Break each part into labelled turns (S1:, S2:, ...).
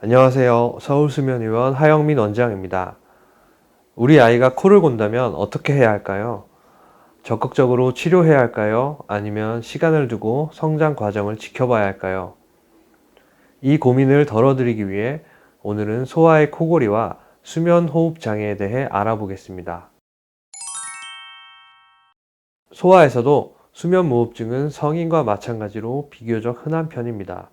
S1: 안녕하세요. 서울수면의원 하영민 원장입니다. 우리 아이가 코를 곤다면 어떻게 해야 할까요? 적극적으로 치료해야 할까요? 아니면 시간을 두고 성장 과정을 지켜봐야 할까요? 이 고민을 덜어드리기 위해 오늘은 소아의 코골이와 수면 호흡 장애에 대해 알아보겠습니다. 소아에서도 수면 무호흡증은 성인과 마찬가지로 비교적 흔한 편입니다.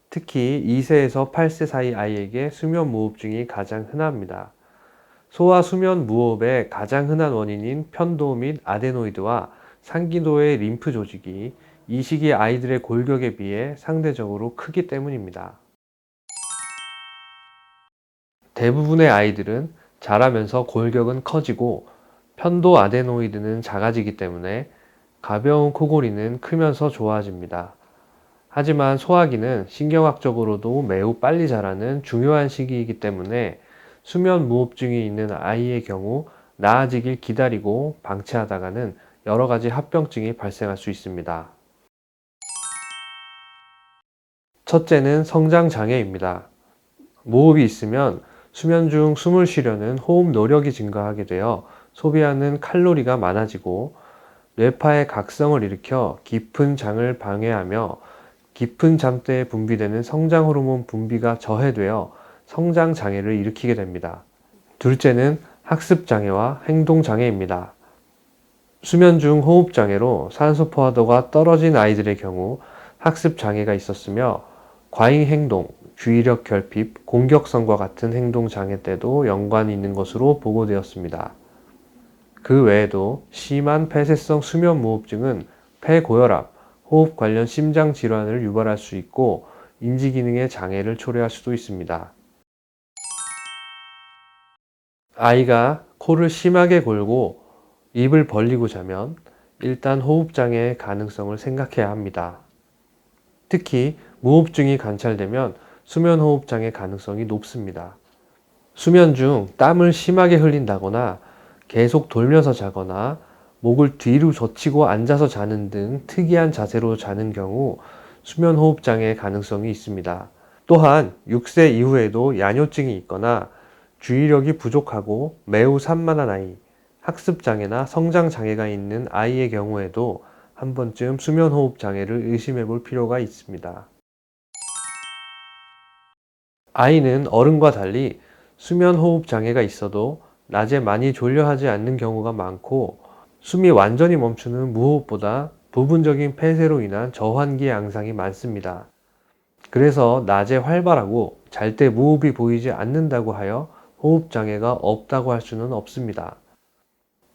S1: 특히 2세에서 8세 사이 아이에게 수면 무호흡증이 가장 흔합니다. 소아 수면 무호흡의 가장 흔한 원인인 편도 및 아데노이드와 상기도의 림프 조직이 이 시기 아이들의 골격에 비해 상대적으로 크기 때문입니다. 대부분의 아이들은 자라면서 골격은 커지고 편도 아데노이드는 작아지기 때문에 가벼운 코골이는 크면서 좋아집니다. 하지만 소아기는 신경학적으로도 매우 빨리 자라는 중요한 시기이기 때문에 수면 무호흡증이 있는 아이의 경우 나아지길 기다리고 방치하다가는 여러 가지 합병증이 발생할 수 있습니다. 첫째는 성장 장애입니다. 무호흡이 있으면 수면 중 숨을 쉬려는 호흡 노력이 증가하게 되어 소비하는 칼로리가 많아지고 뇌파의 각성을 일으켜 깊은 장을 방해하며 깊은 잠대에 분비되는 성장 호르몬 분비가 저해되어 성장 장애를 일으키게 됩니다. 둘째는 학습 장애와 행동 장애입니다. 수면 중 호흡 장애로 산소 포화도가 떨어진 아이들의 경우 학습 장애가 있었으며 과잉 행동, 주의력 결핍, 공격성과 같은 행동 장애 때도 연관이 있는 것으로 보고되었습니다. 그 외에도 심한 폐쇄성 수면 무호흡증은 폐고혈압, 호흡 관련 심장 질환을 유발할 수 있고 인지 기능의 장애를 초래할 수도 있습니다. 아이가 코를 심하게 골고 입을 벌리고 자면 일단 호흡 장애의 가능성을 생각해야 합니다. 특히 무호흡증이 관찰되면 수면 호흡 장애 가능성이 높습니다. 수면 중 땀을 심하게 흘린다거나 계속 돌면서 자거나 목을 뒤로 젖히고 앉아서 자는 등 특이한 자세로 자는 경우 수면 호흡 장애의 가능성이 있습니다. 또한 6세 이후에도 야뇨증이 있거나 주의력이 부족하고 매우 산만한 아이, 학습 장애나 성장 장애가 있는 아이의 경우에도 한 번쯤 수면 호흡 장애를 의심해 볼 필요가 있습니다. 아이는 어른과 달리 수면 호흡 장애가 있어도 낮에 많이 졸려하지 않는 경우가 많고 숨이 완전히 멈추는 무호흡보다 부분적인 폐쇄로 인한 저환기 양상이 많습니다. 그래서 낮에 활발하고 잘 때 무호흡이 보이지 않는다고 하여 호흡 장애가 없다고 할 수는 없습니다.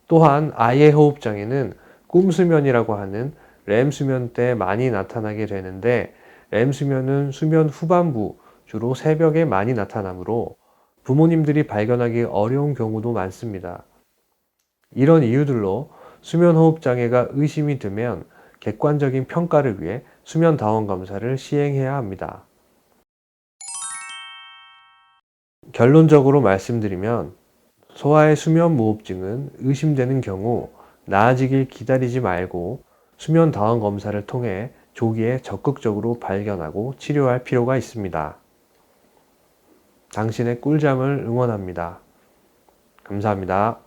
S1: 또한 아이의 호흡 장애는 꿈수면이라고 하는 렘 수면 때 많이 나타나게 되는데 렘 수면은 수면 후반부, 주로 새벽에 많이 나타나므로 부모님들이 발견하기 어려운 경우도 많습니다. 이런 이유들로 수면 호흡 장애가 의심이 되면 객관적인 평가를 위해 수면 다원 검사를 시행해야 합니다. 결론적으로 말씀드리면 소아의 수면 무호흡증은 의심되는 경우 나아지길 기다리지 말고 수면 다원 검사를 통해 조기에 적극적으로 발견하고 치료할 필요가 있습니다. 당신의 꿀잠을 응원합니다. 감사합니다.